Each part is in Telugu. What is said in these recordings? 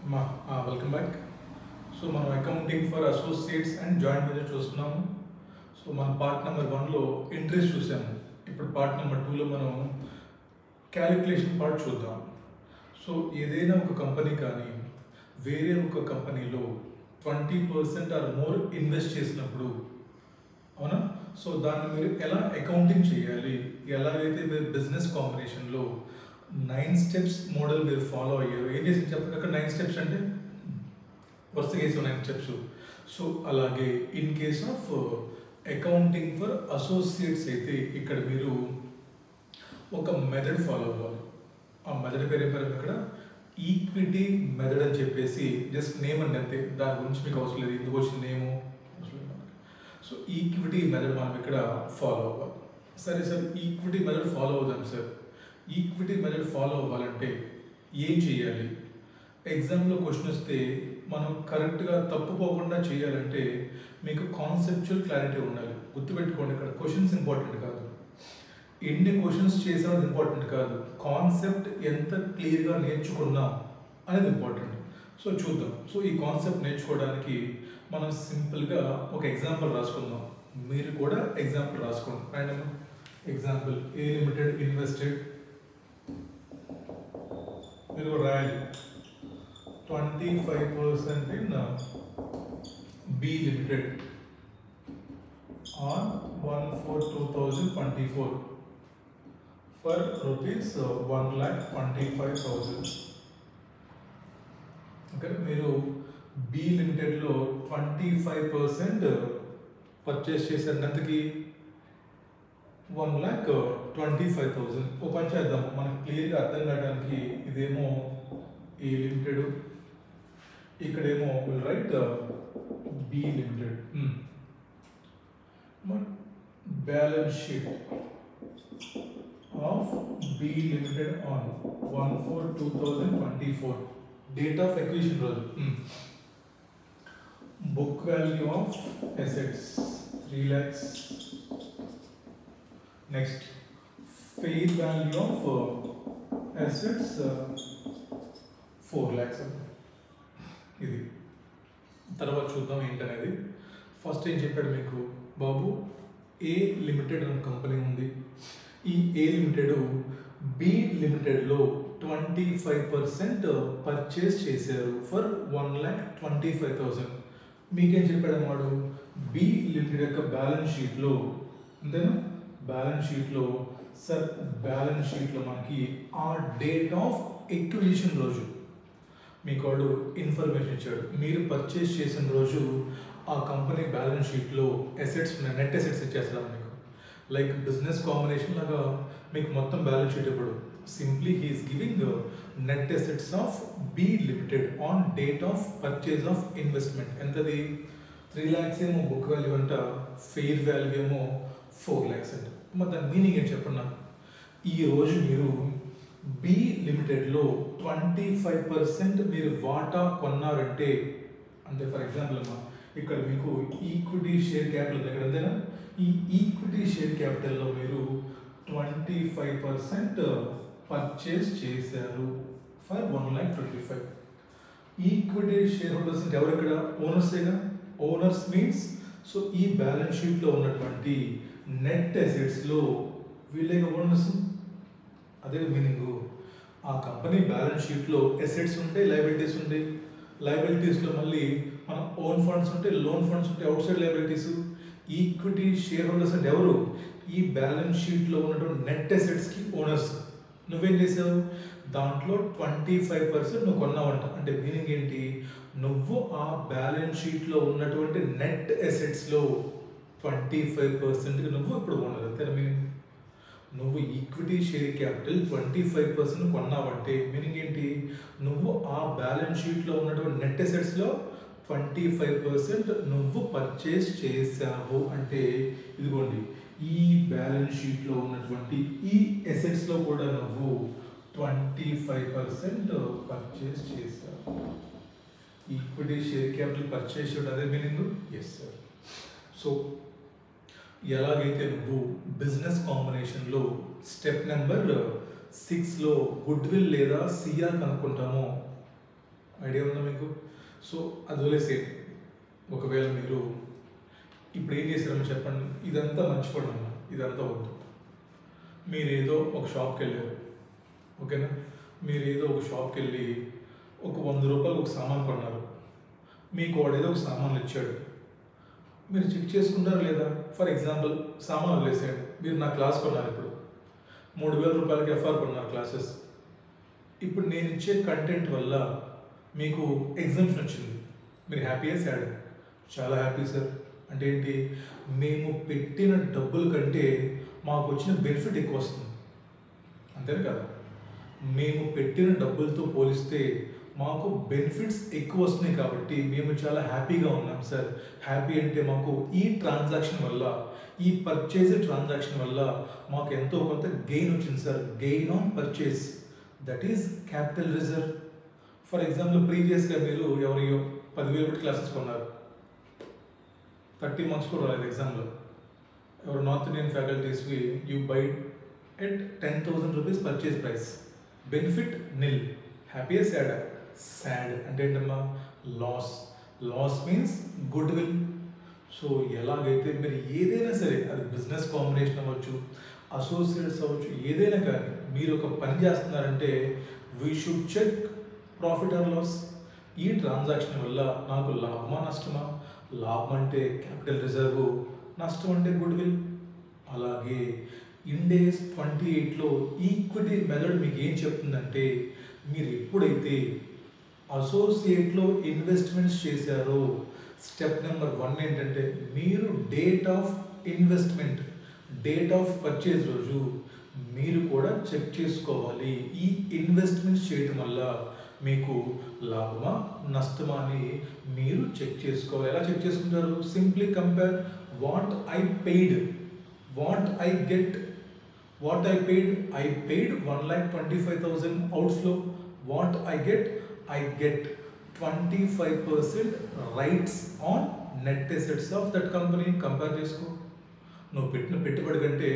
Welcome back. సో మనం accounting for associates and joint venture చూస్తున్నాము. సో మనం పార్ట్ నెంబర్ 1లో ఎంట్రీస్ చూసాము. ఇప్పుడు పార్ట్ నెంబర్ 2లో మనం క్యాలిక్యులేషన్ పార్ట్ చూద్దాం. సో ఏదైనా ఒక కంపెనీ కానీ వేరే ఒక కంపెనీలో 20% ఆర్ మోర్ ఇన్వెస్ట్ చేసినప్పుడు, అవునా, సో దాన్ని మీరు ఎలా అకౌంటింగ్ చేయాలి, ఎలాగైతే మీరు బిజినెస్ కాంబినేషన్లో 9 స్టెప్స్ మోడల్ మీరు ఫాలో అయ్యారు. ఏం చేసి చెప్పండి, అక్కడ 9 స్టెప్స్ అంటే వరుసగా వేసాం 9 స్టెప్స్. సో అలాగే in case of accounting for associates అయితే ఇక్కడ మీరు ఒక మెథడ్ ఫాలో అవ్వాలి. ఆ మెథడ్ పేరు ఏం పేరు ఇక్కడ ఈక్విటీ మెథడ్ అని చెప్పేసి జస్ట్ నేమ్ అండి అంతే, దాని గురించి మీకు అవసరం లేదు, ఎందుకు వచ్చిన నేము అవసరం లేదు. సో ఈక్విటీ మెథడ్ మనం ఇక్కడ ఫాలో అవ్వాలి. సరే సార్, ఈక్విటీ మెథడ్ ఫాలో అవుదాం సార్. ఈక్విటీ మెథడ్ ఫాలో అవ్వాలంటే ఏం చేయాలి? ఎగ్జామ్లో క్వశ్చన్ వస్తే మనం కరెక్ట్గా తప్పుపోకుండా చేయాలంటే మీకు కాన్సెప్చువల్ క్లారిటీ ఉండాలి. గుర్తుపెట్టుకోండి, ఇక్కడ క్వశ్చన్స్ ఇంపార్టెంట్ కాదు, ఎన్ని క్వశ్చన్స్ చేసామో ఇంపార్టెంట్ కాదు, కాన్సెప్ట్ ఎంత క్లియర్గా నేర్చుకున్నాం అనేది ఇంపార్టెంట్. సో చూద్దాం. సో ఈ కాన్సెప్ట్ నేర్చుకోవడానికి మనం సింపుల్గా ఒక ఎగ్జాంపుల్ రాసుకుందాం. మీరు కూడా ఎగ్జాంపుల్ రాసుకోండి. And example a limited invested, మీరు రాయాలి 25% in B Limited on 1/4/2024 for rupees 1,25,000. Okay, మీరు B Limited లో 25% పర్చేస్ చేశారు. ఎంతకి? 1,25,000. ఓ పని చేద్దాం, మనకు క్లియర్గా అర్థం కావడానికి. ఇదేమో ఏ లిమిటెడ్, ఇక్కడేమో we'll write B limited. Balance sheet of B limited on 1/4/2024, date of acquisition రోజు. Book value of assets 3 lakhs. Next fair value of assets 4 lakhs. ఇది తర్వాత చూద్దాం ఏంటనేది. ఫస్ట్ ఏం చెప్పాడు మీకు బాబు, ఏ లిమిటెడ్ అనే కంపెనీ ఉంది. ఈ ఏ లిమిటెడ్ బి లిమిటెడ్లో 25% పర్చేస్ చేశారు ఫర్ 1,25,000. మీకేం చెప్పాడు వాడు? బి లిమిటెడ్ యొక్క బ్యాలెన్స్ షీట్లో, అంతేనా, బ్యాలెన్స్ షీట్లో సార్, బ్యాలెన్స్ షీట్లో మనకి ఆ డేట్ ఆఫ్ ఎక్విజిషన్ రోజు మీకు వాడు ఇన్ఫర్మేషన్ ఇచ్చాడు. మీరు పర్చేస్ చేసిన రోజు ఆ కంపెనీ బ్యాలెన్స్ షీట్లో అసెట్స్ ఉన్నాయి, నెట్ అసెట్స్ ఇచ్చేస్తాను మీకు. లైక్ బిజినెస్ కాంబినేషన్ లాగా మీకు మొత్తం బ్యాలెన్స్ షీట్ ఇప్పుడు simply he's giving net assets of B limited on date of purchase of investment. ఎంతది? 3 lakhs ఏమో బుక్ వాల్యూ అంట, ఫెయిర్ వాల్యూ ఏమో 4 lakhs అంట. మరి దాని మీనింగ్ ఏంటి చెప్పండి నాకు. ఈరోజు మీరు బి లిమిటెడ్లో 25% మీరు వాటా కొన్నారంటే, అంటే ఫర్ ఎగ్జాంపుల్ అమ్మా, ఇక్కడ మీకు ఈక్విటీ షేర్ క్యాపిటల్ దగ్గర అంతేనా, ఈ ఈక్విటీ షేర్ క్యాపిటల్లో మీరు 25% పర్చేస్ చేశారు ఫర్ 1,25,000. ఈక్విటీ షేర్ హోల్డర్స్ అంటే ఎవరు? ఇక్కడ ఓనర్సేగా. ఓనర్స్ మీన్స్, సో ఈ బ్యాలెన్స్ షీట్లో ఉన్నటువంటి నెట్ అసెట్స్లో వీళ్ళేగా ఓనర్స్. అదే మీనింగు. ఆ కంపెనీ బ్యాలెన్స్ షీట్లో అసెట్స్ ఉంటాయి, లయబిలిటీస్ ఉంటాయి. లయబిలిటీస్లో మళ్ళీ మన ఓన్ ఫండ్స్ ఉంటాయి, లోన్ ఫండ్స్ ఉంటాయి, out side liabilities. Equity share holders అంటే ఎవరు? ఈ బ్యాలెన్స్ షీట్లో ఉన్నటువంటి నెట్ అసెట్స్కి ఓనర్స్. నువ్వేం చేసావు? దాంట్లో 25% నువ్వు కొన్నావంట. అంటే మీనింగ్ ఏంటి? నువ్వు ఆ బ్యాలెన్స్ షీట్లో ఉన్నటువంటి నెట్ అసెట్స్లో 25% నువ్వు ఇప్పుడు ఓనర్. అంతేనా మీనింగ్? నువ్వు ఈక్విటీ షేర్ క్యాపిటల్ 25% కొన్నావంటే మీనింగ్ ఏంటి? నువ్వు ఆ బ్యాలెన్స్ షీట్లో ఉన్నటువంటి నెట్ అసెట్స్లో 25% నువ్వు పర్చేస్ చేసావు. అంటే ఇదిగోండి, ఈ బ్యాలెన్స్ షీట్లో ఉన్నటువంటి ఈ అసెట్స్లో కూడా నువ్వు 25% పర్చేస్ చేసావు. ఈక్విటీ షేర్ క్యాపిటల్ పర్చేస్ చేయడం, అదే మీనింగ్. Yes sir. సో ఎలాగైతే నువ్వు బిజినెస్ కాంబినేషన్లో స్టెప్ నెంబర్ 6లో గుడ్ విల్ లేదా సిఆర్ కనుక్కుంటామో, ఐడియా ఉందా మీకు? సో అది వదిలేసేయండి. ఒకవేళ మీరు ఇప్పుడు ఏం చేశారని చెప్పండి, ఇదంతా మర్చిపోండి అన్న, ఇదంతా వద్దు. మీరు ఏదో ఒక షాప్కి వెళ్ళారు, ఓకేనా? మీరు ఏదో ఒక షాప్కి వెళ్ళి ఒక 100 రూపాయలు ఒక సామాన్ కొన్నారు. మీకు వాడు ఏదో ఒక సామాన్లు ఇచ్చాడు, మీరు చెక్ చేసుకుంటారా లేదా? ఫర్ ఎగ్జాంపుల్ సామాన్ వదిలేసేయండి, మీరు నా క్లాస్ కొన్నారు, ఇప్పుడు 3000 రూపాయలకి ఎఫ్ఆర్ కొన్నారు క్లాసెస్. ఇప్పుడు నేను ఇచ్చే కంటెంట్ వల్ల మీకు ఎగ్జామ్షన్ వచ్చింది, మీరు హ్యాపీయా సాడ్? చాలా హ్యాపీ సార్. అంటే ఏంటి? మేము పెట్టిన డబ్బుల కంటే మాకు వచ్చిన బెనిఫిట్ ఎక్కువ వస్తుంది, అంతేనా కదా? మేము పెట్టిన డబ్బులతో పోలిస్తే మాకు బెనిఫిట్స్ ఎక్కువ వస్తున్నాయి కాబట్టి మేము చాలా హ్యాపీగా ఉన్నాం సార్. హ్యాపీ అంటే మాకు ఈ ట్రాన్సాక్షన్ వల్ల, ఈ పర్చేజ్ ట్రాన్సాక్షన్ వల్ల మాకు ఎంతో కొంత గెయిన్ వచ్చింది sir. Gain on purchase, that is capital reserve. For example ప్రీవియస్గా మీరు ఎవరియో 10,000 పెట్టి క్లాసెస్ కొన్నారు, 30 మార్క్స్ కూడా రాలేదు ఎగ్జామ్లో. ఎవరు నార్త్ ఇండియన్ ఫ్యాకల్టీస్వి you buy at 10,000 rupees purchase price, benefit nil. హ్యాపీయా సాడా? సాడ్. అంటే ఏంటమ్మా? Loss. Loss means goodwill. So ఎలాగైతే మీరు ఏదైనా సరే, అది బిజినెస్ కాంబినేషన్ అవ్వచ్చు, అసోసియేట్స్ అవ్వచ్చు, ఏదైనా కానీ మీరు ఒక పని చేస్తున్నారంటే we should check profit or loss. ఈ ట్రాన్సాక్షన్ వల్ల నాకు లాభమా నష్టమా? లాభం అంటే క్యాపిటల్ రిజర్వ్, నష్టం అంటే గుడ్ విల్. అలాగే ఇండేస్ 28లో ఈక్విటీ మెథడ్ మీకు ఏం చెప్తుందంటే, మీరు ఎప్పుడైతే అసోసియేట్లో ఇన్వెస్ట్మెంట్స్ చేశారో స్టెప్ నెంబర్ 1 ఏంటంటే, మీరు date of investment, date of purchase రోజు మీరు కూడా చెక్ చేసుకోవాలి. ఈ ఇన్వెస్ట్మెంట్స్ చేయడం వల్ల మీకు లాభమా నష్టమా అని మీరు చెక్ చేసుకోవాలి. ఎలా చెక్ చేసుకుంటారు? Simply compare what I paid, what I get. What I paid, I paid 1,25,000 outflow. What I get 25% rights on net assets of that company. Compare చేసుకో. నువ్వు పెట్టిన పెట్టుబడి కంటే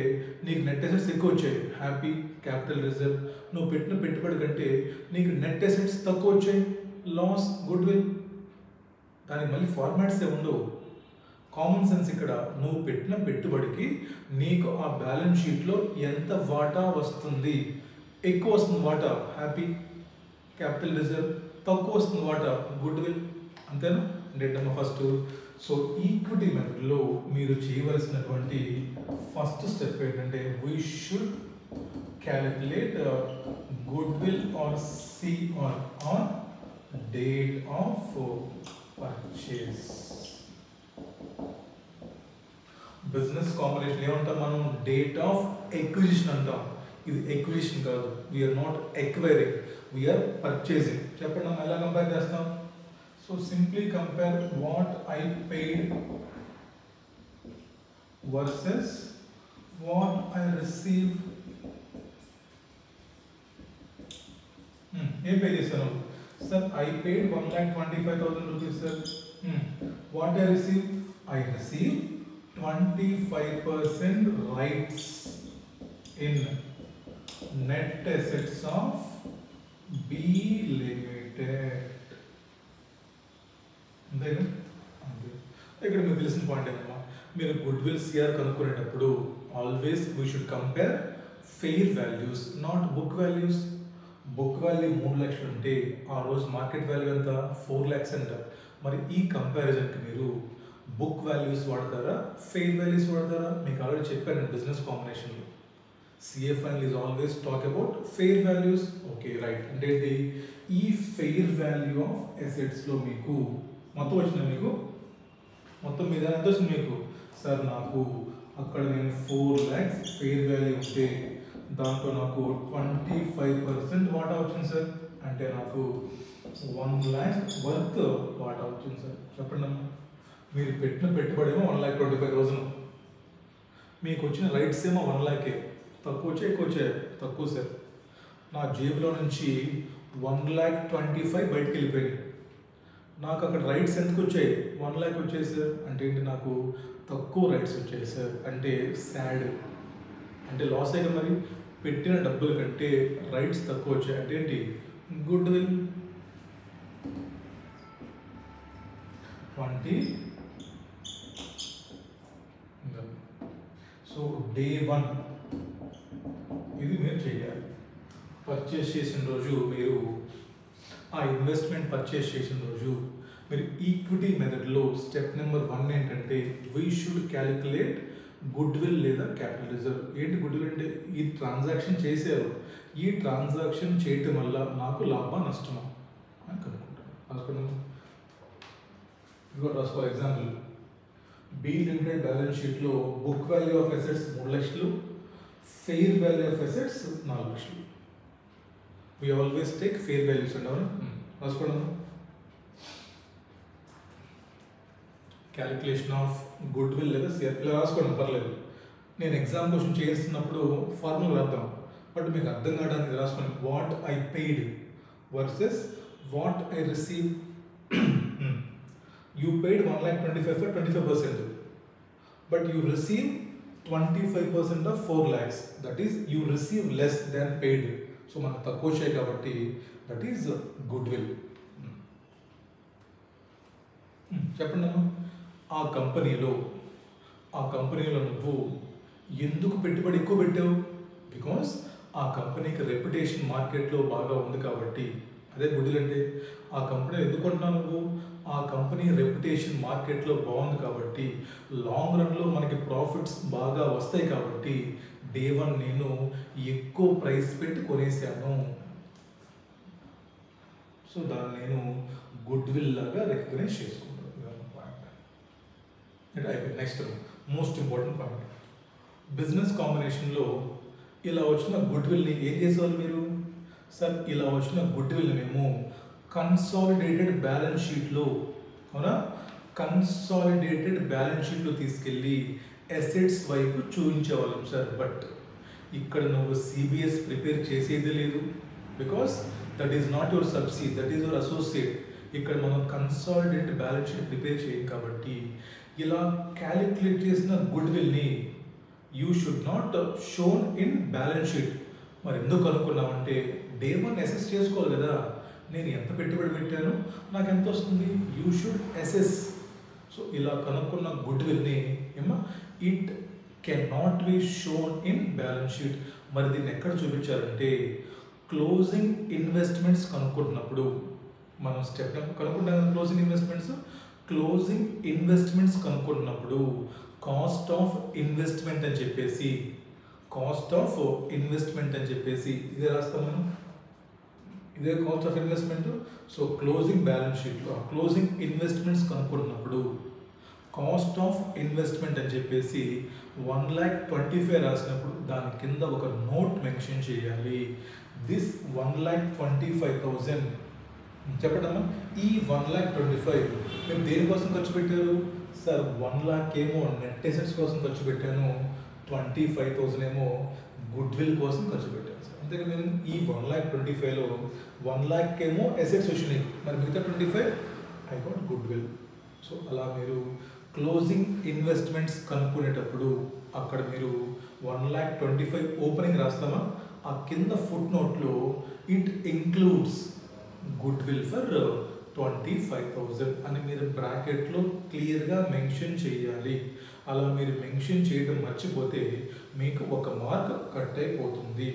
నీకు నెట్ అసెట్స్ ఎక్కువ వచ్చాయి, హ్యాపీ, క్యాపిటల్ రిజర్వ్. నువ్వు పెట్టిన పెట్టుబడి కంటే నీకు నెట్ అసెట్స్ తక్కువ వచ్చాయి, లాస్, గుడ్ విల్. దానికి మళ్ళీ ఫార్మాట్స్ ఉండవు. కామన్ సెన్స్ ఇక్కడ, నువ్వు పెట్టిన పెట్టుబడికి నీకు ఆ బ్యాలెన్స్ షీట్లో ఎంత వాటా వస్తుంది? ఎక్కువ వస్తుంది వాటా, హ్యాపీ, క్యాపిటల్ రిజర్వ్. తక్కువ వస్తుంది వాటా, గుడ్ విల్. అంతేనా? అంటే ఫస్ట్, సో ఈక్విటీ మెథడ్లో మీరు చేయవలసినటువంటి ఫస్ట్ స్టెప్ ఏంటంటే, we should calculate goodwill or CR on date of purchase. Business combination ఏమంటాం మనం? డేట్ ఆఫ్ ఎక్విజిషన్ అంటాం. ఇది ఎక్విజిషన్ కాదు, we're not acquiring, we're purchasing. చెప్పండి మనం ఎలా కంపేర్ చేస్తాం? So simply compare what I paid versus what I receive. ఏం పే చేశాను sir? I paid 1,25,000 rupees sir. What I receive? I receive 25% rights in net assets of B Limited. అంతేనా? అంతే. ఇక్కడ మీకు తెలిసిన పాయింట్ ఏంటమ్మా, మీరు గుడ్ విల్ సిఆర్ కనుక్కునేటప్పుడు always we should compare fair values, not book values. Book value 3 లక్షలు ఉంటే ఆ రోజు మార్కెట్ వాల్యూ ఎంత? 4 lakhs అంట. మరి ఈ కంపారిజన్కి మీరు బుక్ వాల్యూస్ వాడతారా, ఫెయిర్ వాల్యూస్ వాడతారా? మీకు ఆల్రెడీ చెప్పాను నేను బిజినెస్ కాంబినేషన్లో. CA final is always talk about fair values. Okay right. అంటే ఈ ఫెయిర్ వాల్యూ ఆఫ్ అసెట్స్లో మీకు మొత్తం వచ్చిందా? మీకు మొత్తం మీద ఎంత వచ్చింది మీకు? సార్ నాకు అక్కడ నేను 4 lakhs ఫెయిర్ వాల్యూ ఉంటే దాంట్లో నాకు 25% వాటా వచ్చింది సార్. అంటే నాకు 1 lakh వర్త్ వాటా వచ్చింది సార్. చెప్పండి అమ్మా. మీరు పెట్టిన పెట్టుబడి ఏమో 1,25,000, మీకు వచ్చిన రైట్స్ ఏమో 1 lakh. తక్కువ వచ్చాయి, ఎక్కువ వచ్చాయి? తక్కువ సార్. నా జేబులో నుంచి 1,25,000 బయటకు వెళ్ళిపోయింది. నాకు అక్కడ రైట్స్ ఎందుకు వచ్చాయి? 1 lakh వచ్చాయి సార్. అంటే ఏంటి? నాకు తక్కువ రైట్స్ వచ్చాయి సార్. అంటే సాడ్, అంటే లాస్ అయ్యి మరి. పెట్టిన డబ్బుల కంటే రైట్స్ తక్కువ వచ్చాయి అంటే ఏంటి? Good will. 20. సో డే 1 ఇది మీరు చేయాలి. పర్చేస్ చేసిన రోజు మీరు ఆ ఇన్వెస్ట్మెంట్ పర్చేస్ చేసిన రోజు మీరు ఈక్విటీ మెథడ్లో స్టెప్ నెంబర్ 1 ఏంటంటే we should calculate goodwill లేదా క్యాపిటల్ రిజర్వ్. ఏంటి గుడ్ విల్ అంటే ఈ ట్రాన్సాక్షన్ చేశారు, ఈ ట్రాన్సాక్షన్ చేయటం వల్ల నాకు లాభమా నష్టమా అని కనుక్కుంటాను. రాసుకున్నాము. For example B limited balance షీట్లో బుక్ వాల్యూ ఆఫ్ అసెట్స్ 3 లక్షలు, ఫెయిర్ వాల్యూ ఆఫ్ అసెట్స్ 4 లక్షలు. We always take fair values and our రాసుకోండి. క్యాలిక్యులేషన్ ఆఫ్ గుడ్ విల్ లేదా ఇలా రాసుకోండి, పర్లేదు. నేను ఎగ్జామ్ క్వశ్చన్ చేస్తున్నప్పుడు ఫార్ములా రాద్దాం, బట్ మీకు అర్థం కావడానికి రాసుకోండి. What I paid versus what I receive. You paid 1,25,000 for 25%, but you receive 25% of 4 lakhs. That is, you receive less than paid. So మనకు తక్కువ వచ్చాయి కాబట్టి దట్ ఈజ్ గుడ్ విల్. చెప్పండి అమ్మా, ఆ కంపెనీలో నువ్వు ఎందుకు పెట్టుబడి ఎక్కువ పెట్టావు? బికాస్ ఆ కంపెనీకి రెప్యుటేషన్ మార్కెట్లో బాగా ఉంది కాబట్టి. అదే గుడ్ విల్ అంటే ఆ కంపెనీ ఎందుకు కొంటున్నావు నువ్వు? ఆ కంపెనీ రెప్యుటేషన్ మార్కెట్లో బాగుంది కాబట్టి, లాంగ్ రన్లో మనకి ప్రాఫిట్స్ బాగా వస్తాయి కాబట్టి డే 1 నేను ఎక్కువ ప్రైస్ పెట్టి కొనేసాను. సో దాన్ని నేను గుడ్ విల్ లాగా రికగ్నైజ్ చేసుకుంటాను. Next most important point, business కాంబినేషన్లో ఇలా వచ్చిన గుడ్ విల్ని ఏం చేసేవాళ్ళు మీరు? సార్ ఇలా వచ్చిన గుడ్ విల్ని మేము కన్సాలిడేటెడ్ బ్యాలెన్స్ షీట్లో, అవునా, కన్సాలిడేటెడ్ బ్యాలెన్స్ షీట్లో తీసుకెళ్ళి అసెట్స్ వైపు చూపించేవాళ్ళం సార్. బట్ ఇక్కడ నువ్వు సిబిఎస్ ప్రిపేర్ చేసేది లేదు, because that is not your subsea, that is your associate. ఇక్కడ మనం కన్సాలిడేటెడ్ బ్యాలెన్స్ షీట్ ప్రిపేర్ చేయం కాబట్టి ఇలా క్యాలిక్యులేట్ చేసిన గుడ్ విల్ని you should not shown in balance sheet. మరి ఎందుకు అనుకున్నామంటే డే 1 అసెస్ చేసుకోవాలి కదా, నేను ఎంత పెట్టుబడి పెట్టాను, నాకు ఎంత వస్తుంది, యూ షుడ్ అసెస్. సో ఇలా కనుక్కున్న గుడ్ విల్ని ఏమా it can not be shown in balance sheet. మరి దీన్ని ఎక్కడ చూపించాలంటే క్లోజింగ్ ఇన్వెస్ట్మెంట్స్ కనుక్కుంటున్నప్పుడు మనం స్టెప్ కనుక్కుంటాం. క్లోజింగ్ ఇన్వెస్ట్మెంట్స్ కనుక్కుంటున్నప్పుడు కాస్ట్ ఆఫ్ ఇన్వెస్ట్మెంట్ అని చెప్పేసి ఇదే రాస్తాం మనం, ఇదే cost of investment. So closing balance షీట్లో క్లోజింగ్ ఇన్వెస్ట్మెంట్స్ కనుక్కున్నప్పుడు కాస్ట్ ఆఫ్ ఇన్వెస్ట్మెంట్ అని చెప్పేసి 1,25,000 రాసినప్పుడు దాని కింద ఒక నోట్ మెన్షన్ చేయాలి. దిస్ 1,25,000 చెప్పడమ్మా, ఈ 1,25,000 మీరు దేనికోసం ఖర్చు పెట్టారు? సార్ 1 lakh ఏమో నెట్ అసెట్స్ కోసం ఖర్చు పెట్టాను, 25,000 ఏమో గుడ్ విల్ కోసం ఖర్చు పెట్టాను సార్. అంతేగా నేను ఈ 1,25,000లో 1 lakh ఏమో అసెట్స్ వచ్చినాయి, మరి మిగతా 25 I got good will. So అలా మీరు క్లోజింగ్ ఇన్వెస్ట్మెంట్స్ కనుక్కునేటప్పుడు అక్కడ మీరు 1,25,000 ఓపెనింగ్ రాస్తామా, ఆ కింద ఫుట్ నోట్లో it includes good will for 25,000 అని మీరు బ్రాకెట్లో క్లియర్గా మెన్షన్ చేయాలి. అలా మీరు మెన్షన్ చేయడం మర్చిపోతే మీకు 1 మార్క్ కట్ అయిపోతుంది.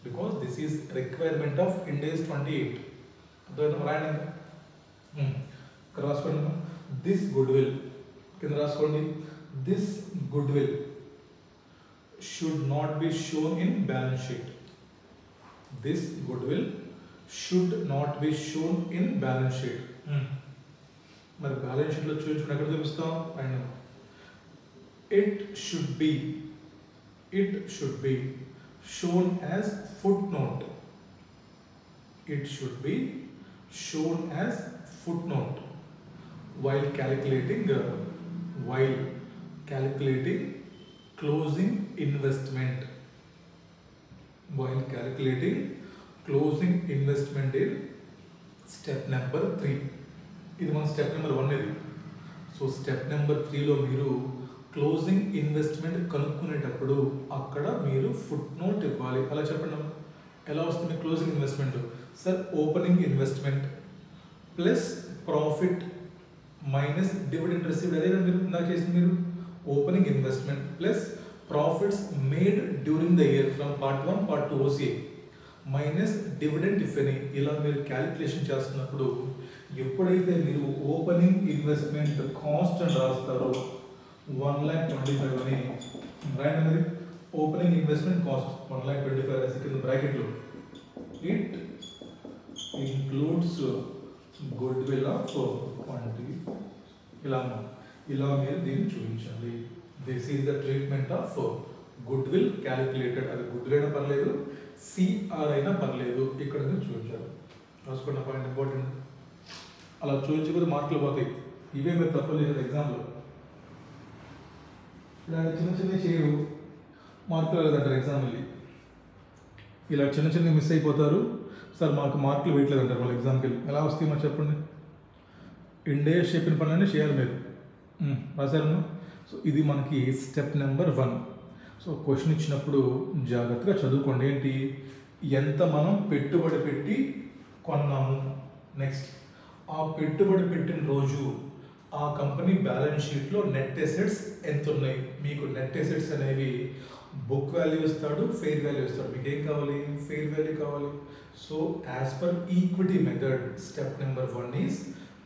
Because this is requirement of Ind AS 28. అర్థమైందా? రాయండి ఇక్కడ రాసుకోండి. దిస్ గుడ్ విల్ కింద రాసుకోండి. This good will should not be shown in balance sheet. This good will should not be shown in balance sheet. మరి బ్యాలెన్స్ షీట్లో చూపించుకుని ఎక్కడ చూపిస్తాం? And it should be shown as footnote. It should be shown as footnote while calculating closing investment. While calculating closing investment in step number 3. ఇది మన స్టెప్ నెంబర్ 1 ఇది. సో స్టెప్ నెంబర్ 3లో మీరు క్లోజింగ్ ఇన్వెస్ట్మెంట్ కనుక్కునేటప్పుడు అక్కడ మీరు ఫుట్ నోట్ ఇవ్వాలి. అలా చెప్పండి, ఎలా వస్తుంది closing investment? Sir opening investment plus profit minus dividend received, అదే కదా మీరు ఇందాక చేసింది. మీరు opening investment plus profits made during the year from part 1 part 2 OCI minus dividend if any. ఇలా మీరు క్యాలిక్యులేషన్ చేస్తున్నప్పుడు ఎప్పుడైతే మీరు ఓపెనింగ్ ఇన్వెస్ట్మెంట్ కాస్ట్ అని రాస్తారో 1,25,000 అని రాయండి. మరి ఓపెనింగ్ ఇన్వెస్ట్మెంట్ కాస్ట్ 1,25,000 రాసి కింద బ్రాకెట్లో it includes goodwill of 20. ఇలా మీరు దీన్ని చూపించాలి. This is the treatment of good will calculated. అది గుడ్ విల్ అయినా పర్లేదు, సిఆర్ అయినా పర్లేదు, ఇక్కడ మీరు చూపించాలి. రాసుకున్న పాయింట్ ఇంపార్టెంట్. అలా చూపించకపోతే మార్కులు పోతాయి. ఇవే మీరు తప్పులు చేశారు ఎగ్జామ్లో. ఇలా చిన్న చిన్న చేయరు, మార్కులు లేదంటారు ఎగ్జామ్ వెళ్ళి. ఇలా చిన్న చిన్న మిస్ అయిపోతారు. సార్ మాకు మార్కులు వేయట్లేదు అంటారు వాళ్ళు ఎగ్జామ్కి వెళ్ళి. ఎలా వస్తాయి మరి చెప్పండి. ఇండియా చెప్పిన పనులన్నీ చేయాలి మీరు. రాశారమ్మా. సో ఇది మనకి స్టెప్ నెంబర్ 1. సో క్వశ్చన్ ఇచ్చినప్పుడు జాగ్రత్తగా చదువుకోండి. ఏంటి, ఎంత మనం పెట్టుబడి పెట్టి కొన్నాము, నెక్స్ట్ ఆ పెట్టుబడి పెట్టిన రోజు ఆ కంపెనీ బ్యాలెన్స్ షీట్లో నెట్ అసెట్స్ ఎంత ఉన్నాయి. మీకు నెట్ అసెట్స్ అనేవి బుక్ వాల్యూ ఇస్తాడు, ఫెయిర్ వాల్యూ ఇస్తాడు. మీకు ఏం కావాలి, ఫెయిర్ వాల్యూ కావాలి. So as per equity method step number 1 is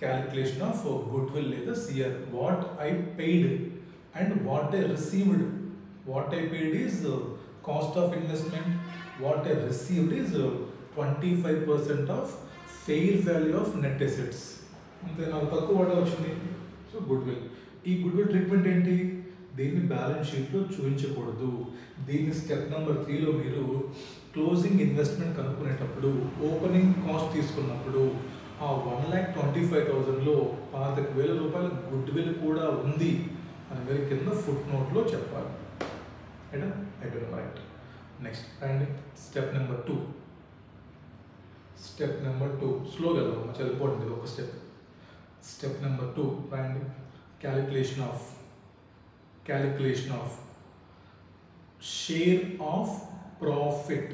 calculation of goodwill లేదా CR. What I paid and what I received. What I paid is cost of investment, what I received is 25% of fair value of net assets. అంతే, నాకు తక్కువ వాటా వచ్చింది. So good will. ఈ గుడ్ విల్ ట్రీట్మెంట్ ఏంటి, దీన్ని బ్యాలెన్స్ షీట్లో చూపించకూడదు. దీన్ని స్టెప్ నెంబర్ 3లో మీరు క్లోజింగ్ ఇన్వెస్ట్మెంట్ కనుక్కునేటప్పుడు ఓపెనింగ్ కాస్ట్ తీసుకున్నప్పుడు ఆ 1,25,000లో 25,000 రూపాయల గుడ్ విల్ కూడా ఉంది అని మీరు కింద ఫుట్ నోట్లో చెప్పాలి. అయినా అయిపోయింది right. Next and step number 2. Step number 2 స్లోగా వెళ్దాం, చాలా ఇంపార్టెంట్ ఇది ఒక స్టెప్. స్టెప్ నెంబర్ 2 రాయండి. Calculation of share of profit.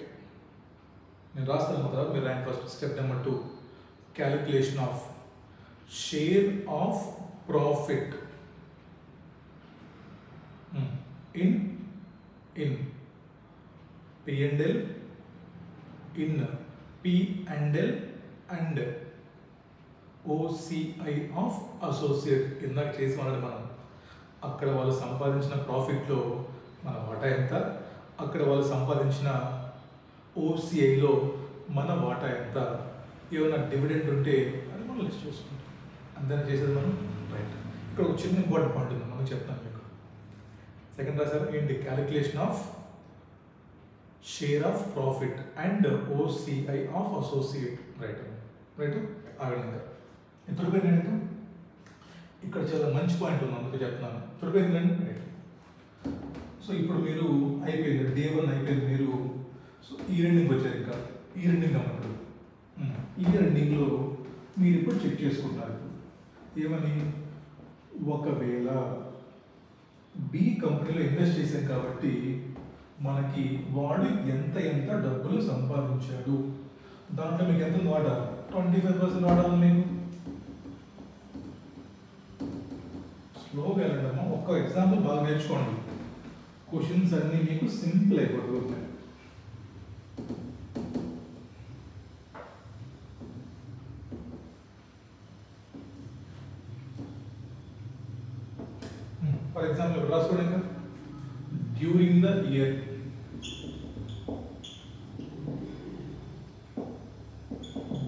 నేను రాస్తాను తర్వాత మీరు రాయండి first. Step number 2 calculation of share of profit in P&L, in P&L and OCI of associate. ఇందాక చేసి మనం అక్కడ వాళ్ళు సంపాదించిన ప్రాఫిట్లో మన వాటా ఎంత, అక్కడ వాళ్ళు సంపాదించిన ఓసిఐలో మన వాటా ఎంత, ఏమైనా డివిడెండ్ ఉంటే అది మనం లిస్ట్ చేసుకుంటాం. అంతే చేసేది మనం రైట్. ఇక్కడ ఒక చిన్న ఇంపార్టెంట్ పాయింట్ ఉంది, మనం చెప్తాను మీకు. సెకండ్ రాశారు ఏంటి, calculation of share of profit and OCI of associate. Right right ఆగండి. త్వరగా ఇక్కడ చాలా మంచి పాయింట్ ఉంది, అందుకే చెప్తున్నాను. త్వరగా రైట్. సో ఇప్పుడు మీరు అయిపోయింది, డే 1 అయిపోయింది. మీరు సో ఈ రెండింగ్ వచ్చారు. ఇంకా ఈ రెండింగ్ అన్నప్పుడు ఈ రెండింగ్లో మీరు ఇప్పుడు చెక్ చేసుకుంటారు ఏమని, ఒకవేళ బి కంపెనీలో ఇన్వెస్ట్ చేశాం కాబట్టి మనకి వాడు ఎంత డబ్బులు సంపాదించాడు, దాంట్లో మీకు ఎంత వాడా, 25% వాడాలి. నేను స్లోగా వెళ్ళడమ్మా. ఒక్క ఎగ్జాంపుల్ బాగా నేర్చుకోండి, క్వశ్చన్స్ అన్నీ మీకు సింపుల్ అయిపోతుంది. ఫర్ ఎగ్జాంపుల్ రాసుకోండి. ఇంకా during the year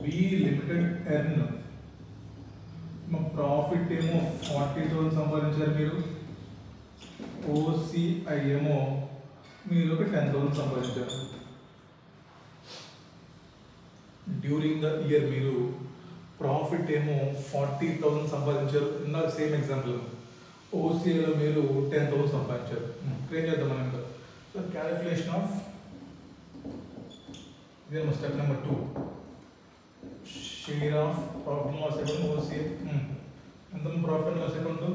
be limited earn, మా ప్రాఫిట్ ఏమో 40,000 సంపాదించారు మీరు, ఓసిఐ ఏమో మీరు ఒక 10,000 సంపాదించారు. డ్యూరింగ్ ద ఇయర్ మీరు ప్రాఫిట్ ఏమో 40,000 సంపాదించారు. ఇందాక సేమ్ ఎగ్జాంపుల్. ఓసిఐలో మీరు 10,000 సంపాదించారు. ఏం చేద్దాం మనం ఇంకా. సో క్యాలిక్యులేషన్ ఆఫ్ ఇదే step number 2, share of profit and loss account OCI. ఎంత profit and loss account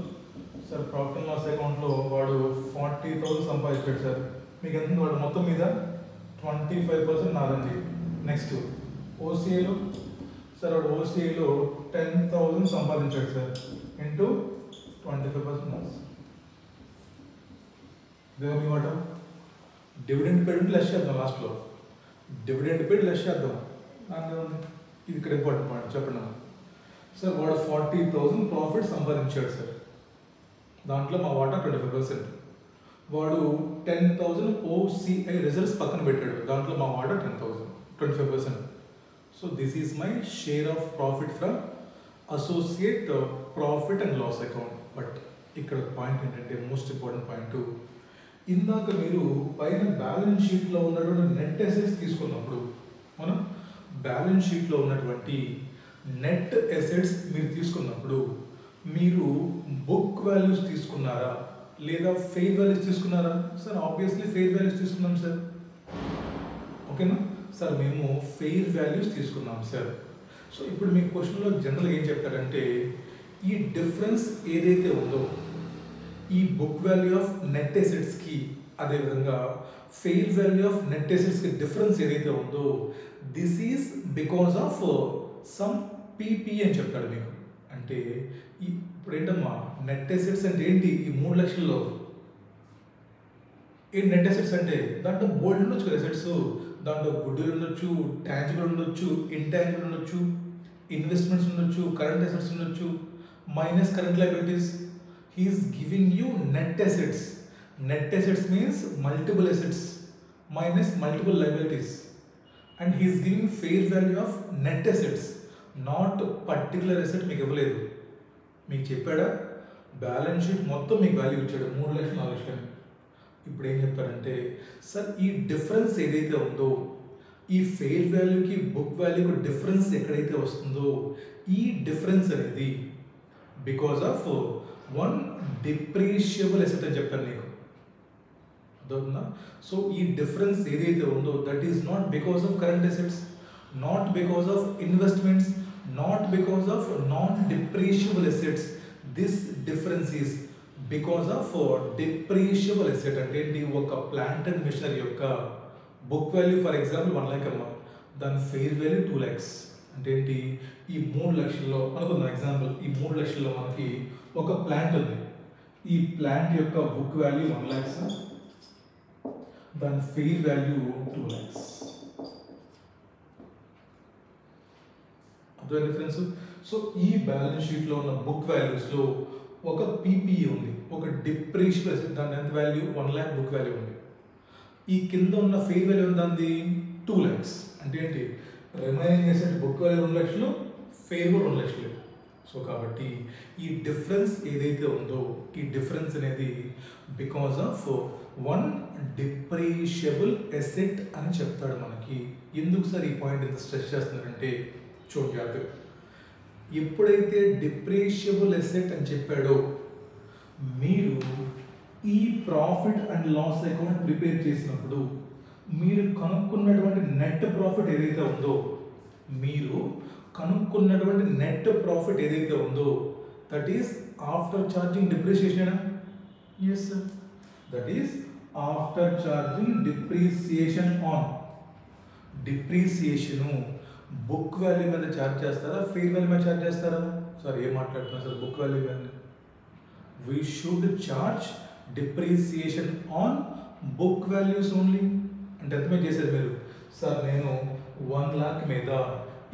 sir, profit and loss అకౌంట్లో వాడు 40,000 సంపాదించాడు సార్. మీకు ఎంత వాడు మొత్తం మీద 25% నాదండి. నెక్స్ట్ ఓసిఐలో సార్ వాడు ఓసీఐలో 10,000 సంపాదించాడు సార్ ఇంటూ 25%. ఇదే మీ మాట డివిడెండ్ పేడ్ లెస్ చేద్దాం, లాస్ట్లో డివిడెండ్ పేడ్ లెస్ చేద్దాం. ఇది ఇక్కడ ఇంపార్టెంట్ పాయింట్ చెప్పండి సార్. వాడు 40,000 ప్రాఫిట్ సంపాదించాడు సార్, దాంట్లో మా వాటా 25%. వాడు 10,000 ఓసీఐ రిజల్ట్స్ పక్కన పెట్టాడు, దాంట్లో మా వాటా 10,000 25%. So this is my share of profit from associate profit and loss account. But ఇక్కడ పాయింట్ ఏంటంటే మోస్ట్ ఇంపార్టెంట్ పాయింట్, ఇందాక మీరు పైన బ్యాలెన్స్ షీట్లో ఉన్నటువంటి నెట్ అసెట్స్ తీసుకున్నప్పుడు, మనం బ్యాలెన్స్ షీట్లో ఉన్నటువంటి నెట్ అసెట్స్ మీరు తీసుకున్నప్పుడు మీరు బుక్ వాల్యూస్ తీసుకున్నారా లేదా ఫెయిర్ వాల్యూస్ తీసుకున్నారా? సార్ ఆబ్వియస్లీ ఫెయిర్ వాల్యూస్ తీసుకున్నాం సార్. ఓకేనా సార్, మేము ఫెయిర్ వాల్యూస్ తీసుకున్నాం సార్. సో ఇప్పుడు మీ క్వశ్చన్లో జనరల్గా ఏం చెప్తారంటే, ఈ డిఫరెన్స్ ఏదైతే ఉందో ఈ బుక్ వాల్యూ ఆఫ్ నెట్ అసెట్స్కి అదేవిధంగా ఫెయిర్ వాల్యూ ఆఫ్ నెట్ అసెట్స్కి డిఫరెన్స్ ఏదైతే ఉందో this is because of some PP అని చెప్తాడు మీకు. అంటే ఇప్పుడు ఏంటమ్మా నెట్ అసెట్స్ అంటే ఏంటి? ఈ 3 లక్షల్లో ఈ నెట్ అసెట్స్ అంటే దాంట్లో బోల్డ్ ఉండొచ్చు కదా అసెట్స్, దాంట్లో గుడ్డులు ఉండొచ్చు, ట్యాంజిబుల్ ఉండొచ్చు, ఇంటాంజిబుల్ ఉండొచ్చు, ఇన్వెస్ట్మెంట్స్ ఉండొచ్చు, కరెంట్ అసెట్స్ ఉండొచ్చు, minus current liabilities. He is giving you net assets. Net assets means multiple assets minus multiple liabilities. And he is giving fair value of net assets, not particular asset. మీకు ఇవ్వలేదు, మీకు చెప్పాడా బ్యాలెన్స్ షీట్ మొత్తం మీకు వాల్యూ ఇచ్చాడు 3 లక్షలు 4 లక్షలు. ఇప్పుడు ఏం చెప్తారంటే, సార్ ఈ డిఫరెన్స్ ఏదైతే ఉందో ఈ ఫెయిర్ వాల్యూకి బుక్ వాల్యూకి డిఫరెన్స్ ఎక్కడైతే వస్తుందో ఈ డిఫరెన్స్ అనేది because of one depreciable asset అని చెప్పాను నీకు, అర్థవుతుందా? సో ఈ డిఫరెన్స్ ఏదైతే ఉందో that is not because of current assets, not because of investments, not because of non depreciable assets. This difference is because of depreciable asset. అంటే ఏంటి? ఒక ప్లాంట్ అండ్ మిషనరీ యొక్క book value for example 1 lakh అమ్మా, దాని ఫెయిర్ వాల్యూ 2 lakhs. అంటే ఏంటి? ఈ 3 లక్షల్లో అనుకుందాం ఎగ్జాంపుల్, ఈ 3 లక్షల్లో మనకి ఒక ప్లాంట్ ఉంది, ఈ ప్లాంట్ యొక్క బుక్ వాల్యూ 1 lakhs, దాని ఫెయిర్ వాల్యూ 2 lakhs. అదే డిఫరెన్స్. సో ఈ బ్యాలెన్స్ షీట్లో ఉన్న బుక్ వాల్యూస్లో ఒక పీపీఈ ఉంది, ఒక డిప్రిషియబుల్ అసెట్, దాని ఎంత వాల్యూ 1 lakh బుక్ వాల్యూ ఉంది. ఈ కింద ఉన్న ఫెయిర్ వాల్యూ ఉంది 2 lakhs. అంటే ఏంటి? రిమైనింగ్ అసెట్ బుక్ వాల్యూ 2 లక్షలు, ఫెయిర్ వాల్యూ 2 లక్షలు. సో కాబట్టి ఈ డిఫరెన్స్ ఏదైతే ఉందో ఈ డిఫరెన్స్ అనేది because of one depreciable asset అని చెప్తాడు మనకి. ఎందుకు సార్ ఈ పాయింట్ ఎంత స్ట్రెస్ చేస్తున్నారంటే చూడండి జాగ్రత్తగా, ఎప్పుడైతే డిప్రిషియబుల్ అసెట్ అని చెప్పాడో మీరు ఈ profit and loss account prepare చేసినప్పుడు మీరు కనుక్కున్నటువంటి నెట్ ప్రాఫిట్ ఏదైతే ఉందో that is after charging depreciation. Yes sir, that is after charging depreciation on. Depreciation book value మీద ఛార్జ్ చేస్తారా, ఫెయిర్ వాల్యూ మీద ఛార్జ్ చేస్తారా? సార్ ఏం మాట్లాడుతున్నారు సార్? బుక్ వాల్యూ మీద. We should charge depreciation on book values only. అంటే ఎంత మీద చేశారు మీరు? సార్ నేను 1 lakh మీద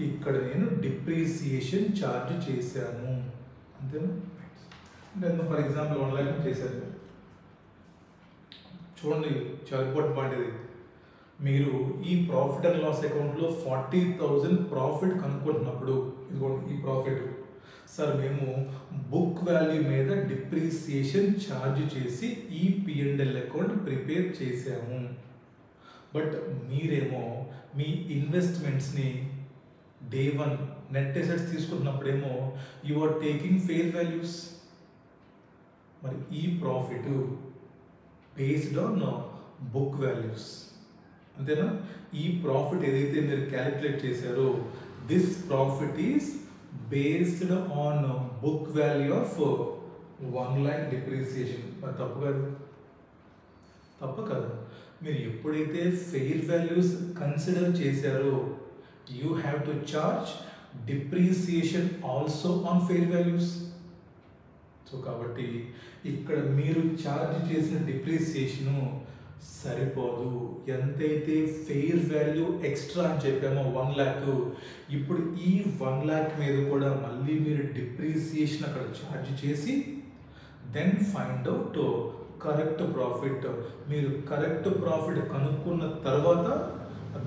ఇక్కడ నేను డిప్రిసియేషన్ ఛార్జ్ చేశాను అంతేనా? అంటే ఫర్ ఎగ్జాంపుల్ 1 lakh చేశారు. చూడండి చాలా ఇంపార్టెంట్ పాయింట్ ఇది. మీరు ఈ ప్రాఫిట్ అండ్ లాస్ అకౌంట్లో 40,000 ప్రాఫిట్ కనుక్కుంటున్నప్పుడు ఇదిగోండి ఈ ప్రాఫిట్, సార్ మేము బుక్ వాల్యూ మీద డిప్రిసియేషన్ ఛార్జ్ చేసి ఈ P&L అకౌంట్ ప్రిపేర్ చేసాము. బట్ మీరేమో మీ ఇన్వెస్ట్మెంట్స్ని డే 1 నెట్ అసెట్స్ తీసుకున్నప్పుడేమో you are taking fair values. మరి ఈ profit based on book values అంతేనా? ఈ ప్రాఫిట్ ఏదైతే మీరు క్యాలిక్యులేట్ చేశారో this profit is based on book value of 1 lakh depreciation. మరి తప్పు కాదు, తప్పు కదా? మీరు ఎప్పుడైతే ఫెయిర్ వాల్యూస్ కన్సిడర్ చేశారో you have to charge depreciation also on fair values. So కాబట్టి ఇక్కడ మీరు ఛార్జ్ చేసిన డిప్రిసియేషను సరిపోదు. ఎంతైతే ఫెయిర్ వాల్యూ ఎక్స్ట్రా అని చెప్పామో 1 lakh, ఇప్పుడు ఈ 1 lakh మీద కూడా మళ్ళీ మీరు డిప్రిసియేషన్ అక్కడ ఛార్జ్ చేసి then find out correct profit. మీరు కరెక్ట్ ప్రాఫిట్ కనుక్కున్న తర్వాత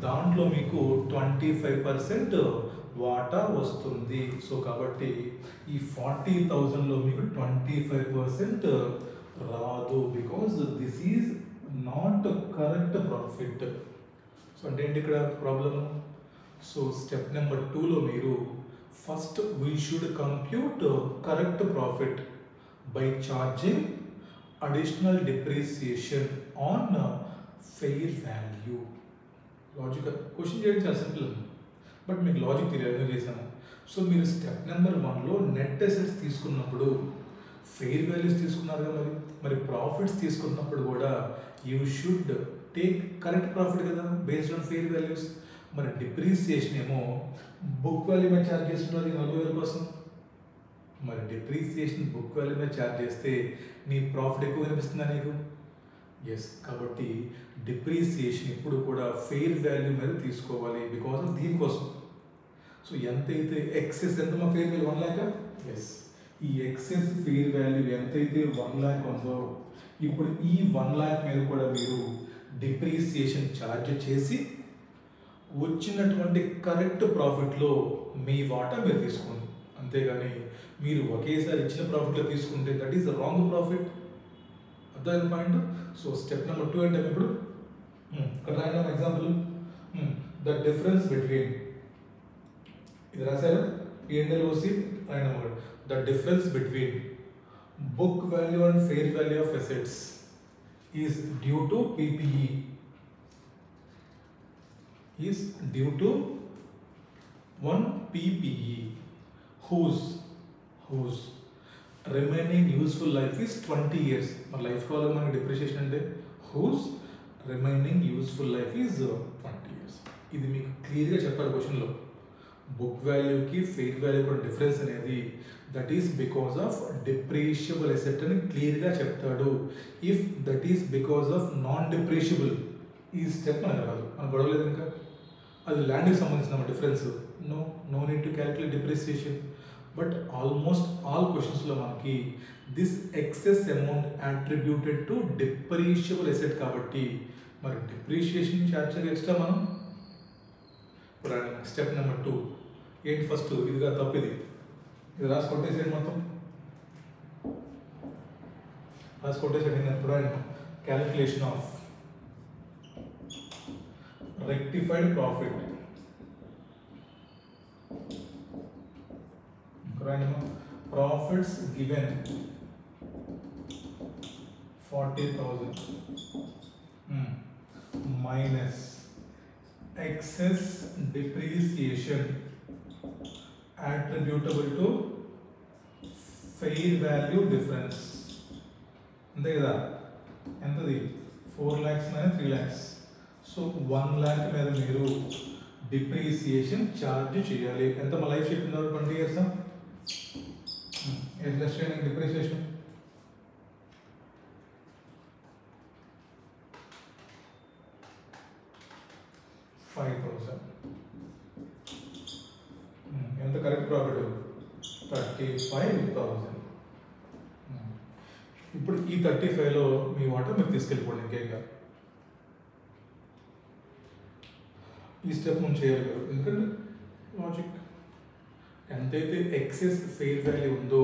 దాంట్లో మీకు 25% వాటా వస్తుంది. సో కాబట్టి ఈ 40,000లో మీకు 25% రాదు, because this is not correct profit. So అంటే ఏంటి ఇక్కడ ప్రాబ్లము? సో స్టెప్ నెంబర్ 2లో మీరు first we should compute correct profit by charging additional depreciation on fair value. Logical question చేయడం చాలా సింపుల్, బట్ మీకు లాజిక్ తెలియదు చేశాను. సో మీరు స్టెప్ నెంబర్ 1లో నెట్ అసెట్స్ తీసుకున్నప్పుడు ఫెయిర్ వాల్యూస్ తీసుకున్నారు కదా, మరి ప్రాఫిట్స్ తీసుకున్నప్పుడు కూడా you should take correct profit కదా బేస్డ్ ఆన్ ఫెయిర్ వాల్యూస్. మరి డిప్రిసియేషన్ ఏమో బుక్ వాల్యూ మీద ఛార్జ్ చేస్తున్నారు 40,000 కోసం. మరి డిప్రిసియేషన్ బుక్ వాల్యూ మీద ఛార్జ్ చేస్తే నీ ప్రాఫిట్ ఎక్కువ కనిపిస్తుందా నీకు? ఎస్. కాబట్టి డిప్రిసియేషన్ ఇప్పుడు కూడా ఫెయిర్ వాల్యూ మీద తీసుకోవాలి బికాస్ ఆఫ్ దీనికోసం. సో ఎంతైతే ఎక్సెస్, ఎంత మా ఫెయిర్ వాల్యూ 1 lakh? ఎస్. ఈ ఎక్సెస్ ఫెయిర్ వాల్యూ ఎంతైతే 1 lakh ఉందో ఇప్పుడు ఈ 1 lakh మీద కూడా మీరు డిప్రిసియేషన్ ఛార్జ్ చేసి వచ్చినటువంటి కరెక్ట్ ప్రాఫిట్లో మీ వాటా మీరు తీసుకోండి. అంతేగాని మీరు ఒకేసారి ఇచ్చిన ప్రాఫిట్లో తీసుకుంటే దట్ ఈస్ రాంగ్ ప్రాఫిట్. అర్థమైన పాయింట్. సో స్టెప్ నెంబర్ 2 అంటే ఇప్పుడు ఇక్కడ రాయడం ఎగ్జాంపుల్, ద డిఫరెన్స్ బిట్వీన్, ఇది రాశారు P&L రాయడం, the difference between book value and fair value of assets is due to PPE, is due to one PPE whose remaining useful life is 20 years. మన లైఫ్ కావాలి మనకి డిప్రిషియేషన్ అంటే whose remaining useful life is 20 years. ఇది మీకు క్లియర్గా చెప్పాలి క్వశ్చన్లో. బుక్ వాల్యూకి ఫెయిర్ వాల్యూ కూడా డిఫరెన్స్ అనేది that is because of depreciable asset అని క్లియర్గా చెప్తాడు. If that is because of non depreciable, ఈ స్టెప్ మనకు రాదు, మనకు గొడవలేదు. ఇంకా అది ల్యాండ్కి సంబంధించిన difference, no need to calculate depreciation. But almost all క్వశ్చన్స్లో మనకి this excess amount attributed to depreciable asset కాబట్టి మరి డిప్రిషియేషన్ ఛార్జ్ ఎక్స్ట్రా మనం. స్టెప్ నెంబర్ 2 ఏంటి? ఫస్ట్ ఇదిగా తప్పు, ఇది రాసి కొట్టేసేయండి, మొత్తం రాసి కొట్టేసేయండి. నేను calculation of rectified profit. Profits given 40,000 minus excess depreciation attributable to fair value difference. అంతే కదా, ఎంతది? 4 lakhs minus 3 lakhs. So 1 lakh మీద మీరు డిప్రిసియేషన్ ఛార్జ్ చేయాలి. ఎంత మా లైఫ్ చెప్తున్నారు? 20 years. డిప్రిసియేషన్ 5,000. ఎంత కరెక్ట్ ప్రాఫిట్? 35,000. ఇప్పుడు ఈ 35లో మీ వాటా మీరు తీసుకెళ్ళిపోండి, ఇంకేగా ఈ స్టెప్ మనం చేయాలి కదా. ఎందుకంటే లాజిక్, ఎంతైతే ఎక్సెస్ ఫెయిర్ వాల్యూ ఉందో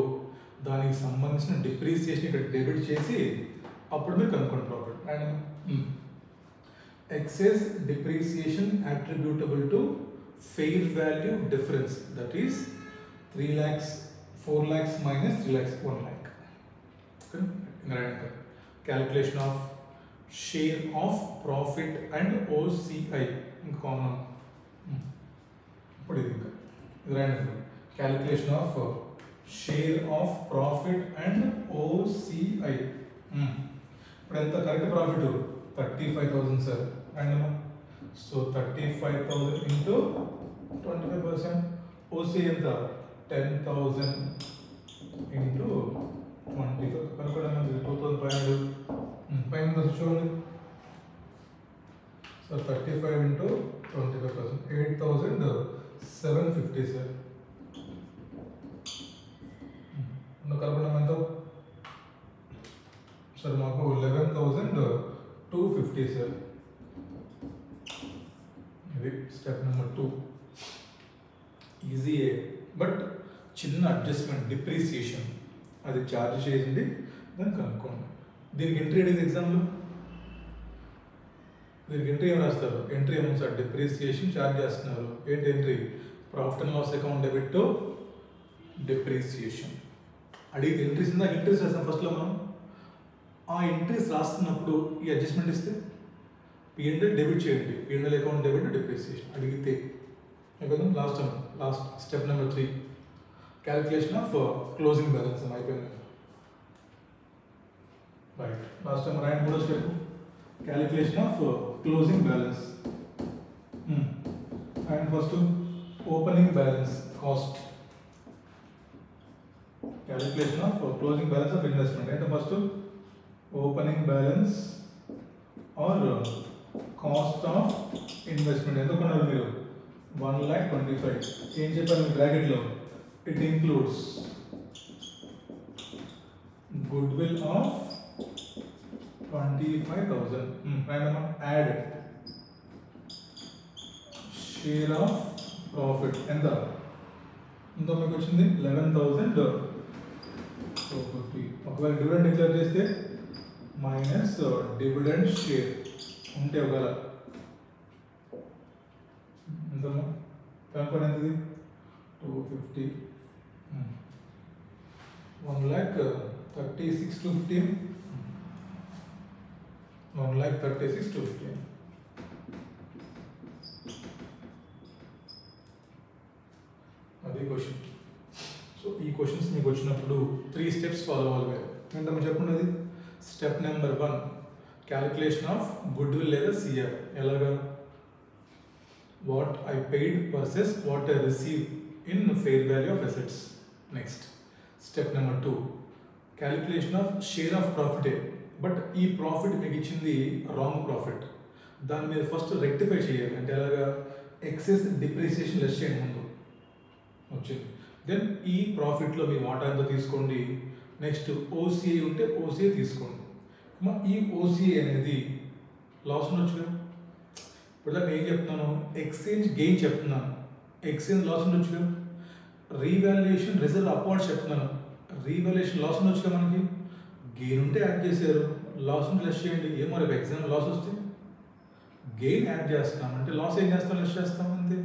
దానికి సంబంధించిన డిప్రిసియేషన్ ఇక్కడ డెబిట్ చేసి అప్పుడు మీరు కనుక్కోండి profit. And excess depreciation attributable to fair value difference, that is 3 lakhs, 4 lakhs minus 3 lakhs, 1 lakh. Calculation of share of profit and OCI. Common ఇప్పుడు ఇది రాయండి. Calculation of share of profit and OCI. ఇప్పుడు ఎంత correct profit? 35,000 sir. And so 35,000 into 25%, OC ఎంత 10,000 ఇంటూ 25 కనుక్కోవడం 2500 పైన చూడండి. So 35 into 25%, 8,750 sir. కలపడం ఎంత సార్? మాకు 11,250 సార్. ఇది స్టెప్ నెంబర్ 2. ఈజీయే, బట్ చిన్న అడ్జస్ట్మెంట్, డిప్రిసియేషన్ అది ఛార్జ్ చేయండి, దాన్ని కనుక్కోండి. దీనికి ఎంట్రీ అడిగింది ఎగ్జామ్లో. దీనికి ఎంట్రీ ఏమి రాస్తారు? ఎంట్రీ ఏమో సార్ డిప్రిసియేషన్ ఛార్జ్ చేస్తున్నారు. ఏంటి entry? Profit and loss account debit to depreciation. అడిగితే ఎంట్రీస్ ఉందా? ఎంట్రీస్ రాస్తాం ఫస్ట్లో మనం. ఆ ఎంట్రీస్ రాస్తున్నప్పుడు ఈ అడ్జస్ట్మెంట్ ఇస్తే P&L డెబిట్ చేయండి. P&L account debit to depreciation అడిగితే అయిపోయింది. Last step number 3 calculation of closing balance అయిపోయింది. రైట్, లాస్ట్ టైం రాయండి. మూడో step calculation of closing balance. And first opening balance cost. Calculation of closing balance of investment అంటే first opening balance or cost of investment ఎంత కొన్నారు మీరు? 1,25,000. ఏం చెప్పారు మీ బ్రాకెట్లో? It includes goodwill of 25,000. Add share of profit ఎంత మీకు వచ్చింది? 11,250. ఒకవేళ డివిడెండ్ డిక్లేర్ చేస్తే మైనస్ డివిడెండ్ షేర్ ఉంటే ఒకవేళ ఎంతమ్మా కనుక్కోండి. ఎంతది? 250. 1,36,250. 1,36,250. అది క్వశ్చన్. సో ఈ క్వశ్చన్స్ మీకు వచ్చినప్పుడు 3 స్టెప్స్ ఫాలో అవ్వాలి. ఏంటమ్మా చెప్పండి. అది step number 1 calculation of goodwill లేదా సిఆర్. ఎలాగా? What I paid versus what I receive in fair value of assets. Next step number 2 calculation of share of ప్రాఫిటే. బట్ ఈ ప్రాఫిట్ మీకు ఇచ్చింది రాంగ్ ప్రాఫిట్. దాన్ని మీరు ఫస్ట్ రెక్టిఫై చేయాలి. అంటే ఎలాగా? ఎక్సెస్ డిప్రిసియేషన్ లెస్ చేయండి ముందు వచ్చింది. దెన్ ఈ ప్రాఫిట్లో మీ వాటా ఎంతో తీసుకోండి. నెక్స్ట్ ఓసీఐ ఉంటే ఓసీఐ తీసుకోండి. ఈ ఓసీఐ అనేది లాస్ ఉండొచ్చు కదా. ఇప్పుడు దాన్ని ఏం చెప్తున్నాను? ఎక్స్చేంజ్ గెయిన్ చెప్తున్నాను, ఎక్స్చేంజ్ లాస్ ఉండొచ్చు కదా. రీవాల్యుయేషన్ రిజర్వ్ అప్వార్డ్స్ చెప్తున్నాను, రీవాల్యుయేషన్ లాస్ ఉండొచ్చు కదా. మనకి గెయిన్ ఉంటే యాడ్ చేశారు, లాస్ ఉంటే లెస్ చేయండి. ఏమో రేపు ఎగ్జామ్ లాస్ వస్తే గెయిన్ యాడ్ చేస్తున్నాం అంటే లాస్ ఏం చేస్తాం? లెస్ చేస్తాం అంతే.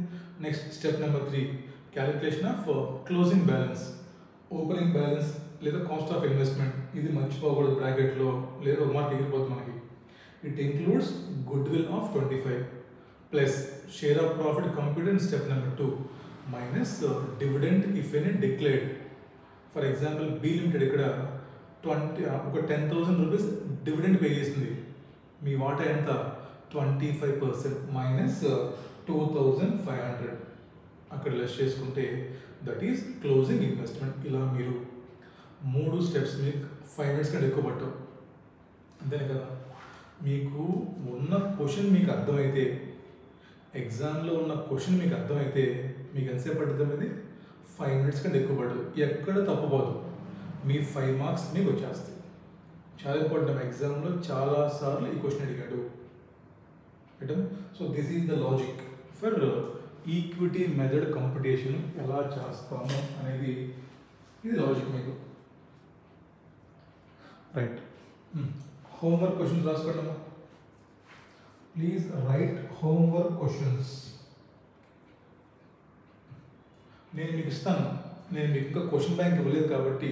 Next step number 3 calculation of closing balance. Opening balance లేదా కాస్ట్ ఆఫ్ ఇన్వెస్ట్మెంట్. ఇది మర్చిపోకూడదు బ్రాకెట్లో, లేదా ఒక మార్క్ ఎగిరిపోతుంది మనకి. It includes goodwill of 25 plus share of profit computed in step number 2 minus dividend if any declared. For example B limited ఇక్కడ 10,000 రూపీస్ డివిడెండ్ పే చేసింది. మీ వాటా ఎంత? 25% మైనస్ 2,500. అక్కడ లెస్ చేసుకుంటే దట్ ఈస్ క్లోజింగ్ ఇన్వెస్ట్మెంట్. ఇలా మీరు 3 స్టెప్స్ మీకు 5 minutes కంటే ఎక్కువ పట్టవు. అంతేనే కదా. మీకు ఉన్న క్వశ్చన్ మీకు అర్థమైతే, ఎగ్జామ్లో ఉన్న క్వశ్చన్ మీకు అర్థమైతే మీకు ఎంతసేపు పడుతుంది? అనేది 5 minutes కంటే ఎక్కువ పడదు. ఎక్కడ తప్పుపోదు. మీ 5 marks మీకు వచ్చేస్తాయి. చాలా ఇంపార్టెంట్. ఎగ్జామ్లో చాలాసార్లు ఈ క్వశ్చన్ అడిగాడు. So this is the logic for equity method competition ఎలా చేస్తాము అనేది ఇది లాజిక్ మీకు. రైట్, హోంవర్క్ క్వశ్చన్స్ రాసుకోండి. Please write homework questions. నేను మీకు ఇస్తాను. నేను మీకు ఇంకా క్వశ్చన్ బ్యాంక్ ఇవ్వలేదు కాబట్టి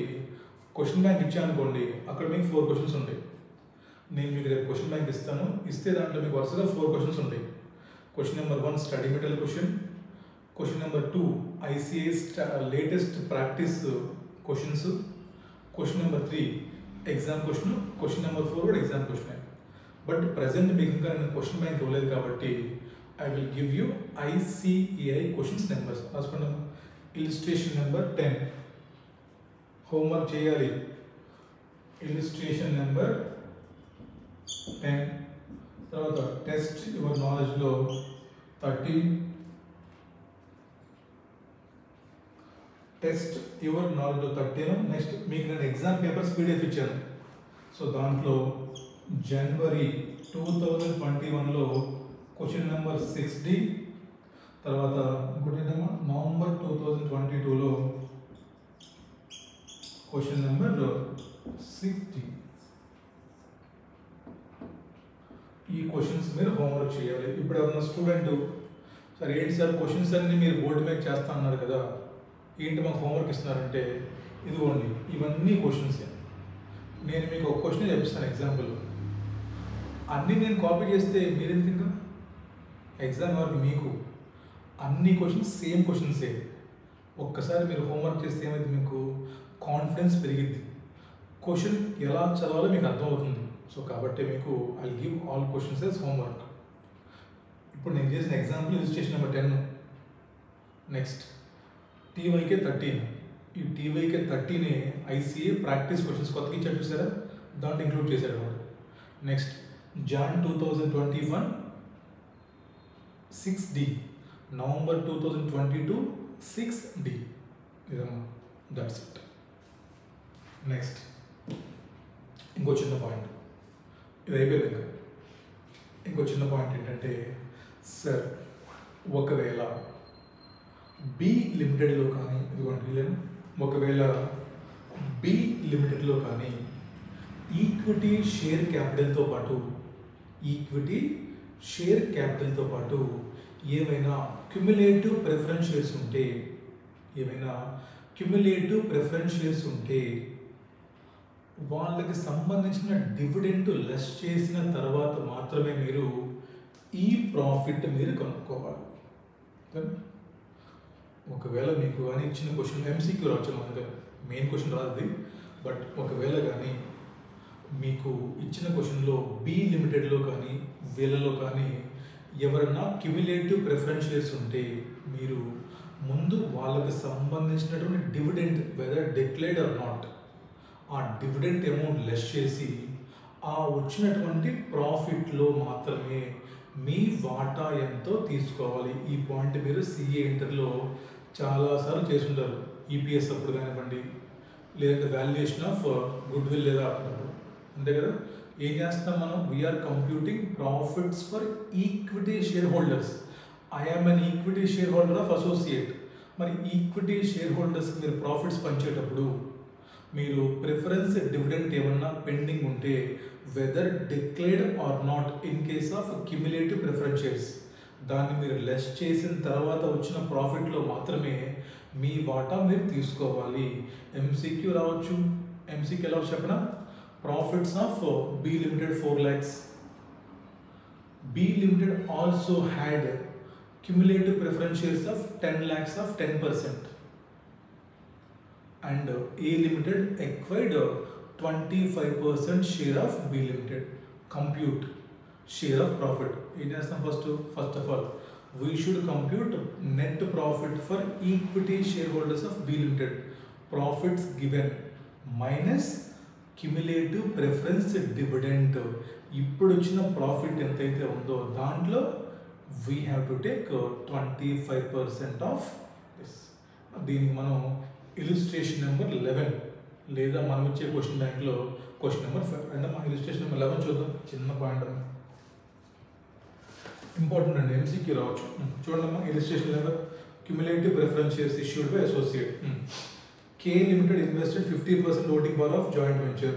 క్వశ్చన్ బ్యాంక్ ఇచ్చాను అనుకోండి, అక్కడ మీకు 4 questions ఉంటాయి. నేను మీకు రేపు క్వశ్చన్ బ్యాంక్ ఇస్తాను. ఇస్తే దాంట్లో మీకు వరుసగా 4 questions ఉంటాయి. Question number 1 study material question, question number 2 ICAI latest practice questions, question number 3 exam question, question number 4 కూడా ఎగ్జామ్ క్వశ్చన్. బట్ ప్రజెంట్ మీకు ఇంకా నేను క్వశ్చన్ బ్యాంక్ ఇవ్వలేదు కాబట్టి I will give you ICAI questions numbers. రాసుకోండి. ఇలిస్ట్రేషన్ నెంబర్ 10 హోంవర్క్ చేయాలి. ఇలిస్ట్రేషన్ నెంబర్ 10 తర్వాత టెస్ట్ యువర్ నాలెడ్జ్లో 13 టెస్ట్ యువర్ నాలెడ్జ్లో 13. నెక్స్ట్ మీకు నేను ఎగ్జామ్ పేపర్స్ పీడిఎఫ్ ఇచ్చాను. సో దాంట్లో జనవరి 2021లో క్వశ్చన్ నెంబర్ 6D, తర్వాత ఇంకోటి నవంబర్ 2022లో క్వశ్చన్ నెంబర్ 6D. ఈ క్వశ్చన్స్ మీరు హోంవర్క్ చేయాలి. ఇప్పుడు ఎవరన్నా స్టూడెంట్ సరే ఏంటి సార్ క్వశ్చన్స్ అన్ని మీరు బోర్డు మీద చేస్తా అన్నారు కదా, ఏంటి మాకు హోంవర్క్ ఇస్తున్నారంటే, ఇదిగోండి ఇవన్నీ క్వశ్చన్స్. నేను మీకు ఒక క్వశ్చన్ చెప్పిస్తాను ఎగ్జాంపుల్. అన్నీ నేను కాపీ చేస్తే మీరేం ఇంకా ఎగ్జామ్ వరకు మీకు అన్ని క్వశ్చన్స్ సేమ్ క్వశ్చన్సే. ఒక్కసారి మీరు హోంవర్క్ చేస్తే ఏమైంది, మీకు కాన్ఫిడెన్స్ పెరిగిద్ది, క్వశ్చన్ ఎలా చదవాలో మీకు అర్థమవుతుంది. సో కాబట్టి మీకు I give all questions as homework. ఇప్పుడు నేను చేసిన example illustration number 10. Next TYK 13. ఈ TYK 13 ICA ప్రాక్టీస్ క్వశ్చన్స్ కొత్తగా ఇచ్చాడు చూసారా, దాంట్లో ఇంక్లూడ్ చేశాడు అనమాట. Next June 2021 6D, November 2022 6D. ఇదమ్మా, దట్స్ ఇట్. నెక్స్ట్ ఇంకో చిన్న పాయింట్, ఇది అయిపోయింది. ఇంకా ఇంకో చిన్న పాయింట్ ఏంటంటే, సార్ ఒకవేళ బి లిమిటెడ్లో కానీ, ఇదిగోండి ఒకవేళ బి లిమిటెడ్లో కానీ ఈక్విటీ షేర్ క్యాపిటల్తో పాటు ఏమైనా క్యుములేటివ్ ప్రిఫరెన్స్ షేర్స్ ఉంటే వాళ్ళకి సంబంధించిన డివిడెండ్ లెస్ చేసిన తర్వాత మాత్రమే మీరు ఈ ప్రాఫిట్ మీరు కనుక్కోవాలి. ఒకవేళ మీకు కానీ ఇచ్చిన క్వశ్చన్ MCQ రావచ్చు, మన దగ్గర మెయిన్ క్వశ్చన్ రాదు, బట్ ఒకవేళ కానీ మీకు ఇచ్చిన క్వశ్చన్లో బి లిమిటెడ్లో కానీ వీళ్ళలో కానీ ఎవరన్నా క్యుములేటివ్ ప్రిఫరెన్స్ షేర్స్ ఉంటే మీరు ముందు వాళ్ళకి సంబంధించినటువంటి dividend whether declared or not, ఆ డివిడెంట్ అమౌంట్ లెస్ చేసి ఆ వచ్చినటువంటి ప్రాఫిట్లో మాత్రమే మీ వాటా ఎంతో తీసుకోవాలి. ఈ పాయింట్ మీరు CA ఇంటర్లో చాలాసార్లు చేసుంటారు. EPS అప్పుడు కానివ్వండి, లేదంటే వాల్యుయేషన్ ఆఫ్ గుడ్ విల్ లేదా అప్పుడు, అంతే కదా. ఏం చేస్తాం మనం, we're computing profits for equity share holders. I'm an equity share holder of associate. మరి ఈక్విటీ షేర్ హోల్డర్స్కి మీరు ప్రాఫిట్స్ పంచేటప్పుడు మీరు ప్రిఫరెన్స్ డివిడెంట్ ఏమన్నా పెండింగ్ ఉంటే whether declared or not in case of cumulative preference shares, దాన్ని మీరు లెస్ చేసిన తర్వాత వచ్చిన ప్రాఫిట్లో మాత్రమే మీ వాటా మీరు తీసుకోవాలి. MCQ రావచ్చు. MCQ ఎలా చెప్పిన, profits of B limited 4 lakhs. Be limited also had cumulative preference shares of 10 lakhs of 10%. and A Limited acquired 25% share of B Limited. Compute share of profit. First of all, we should compute net profit for equity shareholders of B Limited. Profits given minus cumulative preference dividend. ఇప్పుడు వచ్చిన ప్రాఫిట్ ఎంతైతే ఉందో దాంట్లో we have to take 25% of this. దీనికి మనం ఇలిస్ట్రేషన్ నెంబర్ 11 లేదా మనం ఇచ్చే క్వశ్చన్ బ్యాంక్లో క్వశ్చన్ నెంబర్ 5 అంటే మనం ఇలిస్ట్రేషన్ నెంబర్ 11 చూద్దాం. చిన్న పాయింట్ ఇంపార్టెంట్ అండి, MCQ రావచ్చు. చూడండి illustration number, cumulative preference shares issued by associate. K Limited invested 50% voting power of joint venture.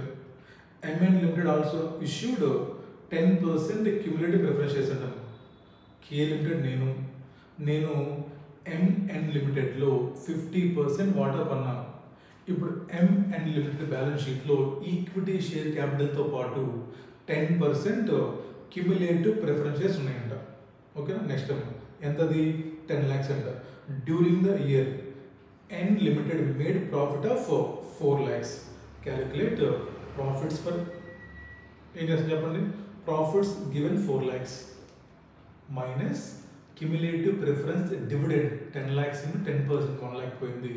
MN Limited also issued 10% cumulative preference shares అంటాను. K Limited నేను MN లిమిటెడ్లో 50% వాటా కొన్నాను. ఇప్పుడు MN లిమిటెడ్ బ్యాలెన్స్ షీట్లో ఈక్విటీ షేర్ క్యాపిటల్తో పాటు 10% క్యుములేటివ్ ప్రిఫరెన్స్ షేర్స్ ఉన్నాయంట. ఓకేనా. నెక్స్ట్ ఎంతది 10 lakhs అంట. During the year N Limited made profit of 4 lakhs. Calculate profits for, ఏం చేస్తాం చెప్పండి, profits given 4 lakhs minus cumulative preference dividend 10 lakhs in 10%, 1 lakh పోయింది.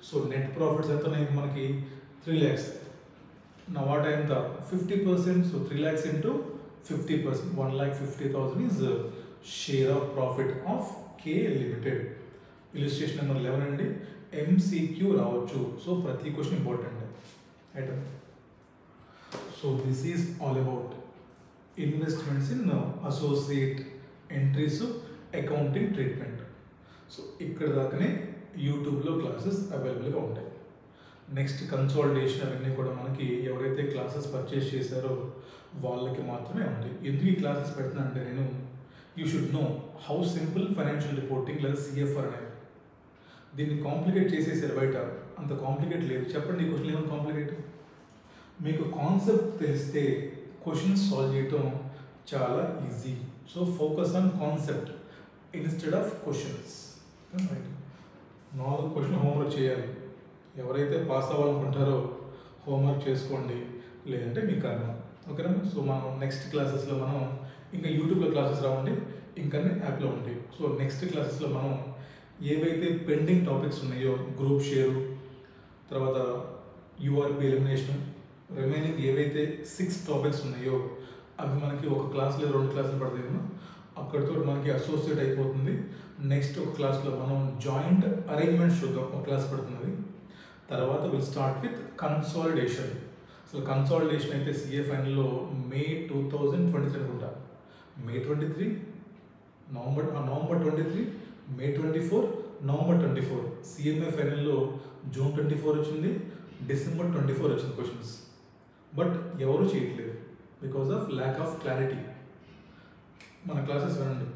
సో నెట్ ప్రాఫిట్స్ ఎంత ఉన్నాయి మనకి 3 lakhs. నా వాట్ ఎంత 50%, so 3 lakhs into 50%, 1,50,000 is share of profit of K Limited. Illustration number 11 అండి. MCQ రావచ్చు. సో ప్రతి question important item. So this is all about investments in associate entries accounting treatment. So ఇక్కడ దాకానే యూట్యూబ్లో క్లాసెస్ అవైలబుల్గా ఉంటాయి. నెక్స్ట్ కన్సాలిడేషన్ అవన్నీ కూడా మనకి ఎవరైతే క్లాసెస్ పర్చేస్ చేశారో వాళ్ళకి మాత్రమే ఉంటాయి. ఎందుకు ఈ క్లాసెస్ పెడుతున్నా అంటే నేను you should know how simple financial reporting లేదా CFR అనేది. దీన్ని కాంప్లికేట్ చేసేసారు బయట, అంత కాంప్లికేట్ లేదు. చెప్పండి ఈ క్వశ్చన్ ఏమైనా కాంప్లికేట్? మీకు కాన్సెప్ట్ తెలిస్తే క్వశ్చన్స్ సాల్వ్ చేయటం చాలా easy. So focus on concept instead of questions. Right, 4 question homework చేయాలి. ఎవరైతే పాస్ అవ్వాలనుకుంటారో హోంవర్క్ చేసుకోండి, లేదంటే మీ కర్మ. ఓకేనా? సో మనం నెక్స్ట్ క్లాసెస్లో మనం ఇంకా యూట్యూబ్లో క్లాసెస్ రావండి, ఇంకా యాప్లో ఉంటాయి. సో నెక్స్ట్ క్లాసెస్లో మనం ఏవైతే పెండింగ్ టాపిక్స్ ఉన్నాయో గ్రూప్ షేరు, తర్వాత URP ఎలిమినేషన్, రిమైనింగ్ ఏవైతే 6 టాపిక్స్ ఉన్నాయో అవి మనకి ఒక క్లాస్ లేదా 2 క్లాసులు పడతాయేమో, అక్కడితో మనకి అసోసియేట్ అయిపోతుంది. నెక్స్ట్ ఒక క్లాస్లో మనం జాయింట్ అరేంజ్మెంట్స్ చూద్దాం, ఒక క్లాస్ పడుతుంది. తర్వాత విల్ స్టార్ట్ విత్ కన్సాలిడేషన్. అసలు కన్సాలిడేషన్ అయితే CA ఫైనల్లో May 2023 అనుకుంటా. May 23, November 23, May 24, November 24. CMA ఫైనల్లో June 24 వచ్చింది, December 24 వచ్చింది క్వశ్చన్స్. బట్ ఎవరు చేయట్లేదు because of lack of clarity. మన క్లాసెస్ వినండి,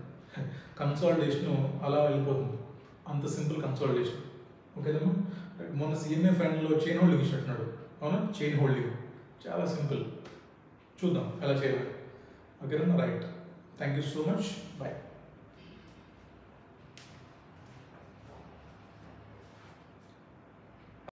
కన్సాలిడేషన్ అలా వెళ్ళిపోతుంది, అంత సింపుల్ కన్సాలిడేషన్. ఓకేదమ్మా? మొన్న CMA ఫైనల్లో చైన్ హోల్డింగ్ ఇచ్చినట్టున్నాడు. అవునా? చైన్ హోల్డింగ్ చాలా సింపుల్, చూద్దాం ఎలా చేయాలి. ఓకేనా? Right, thank you so much, bye.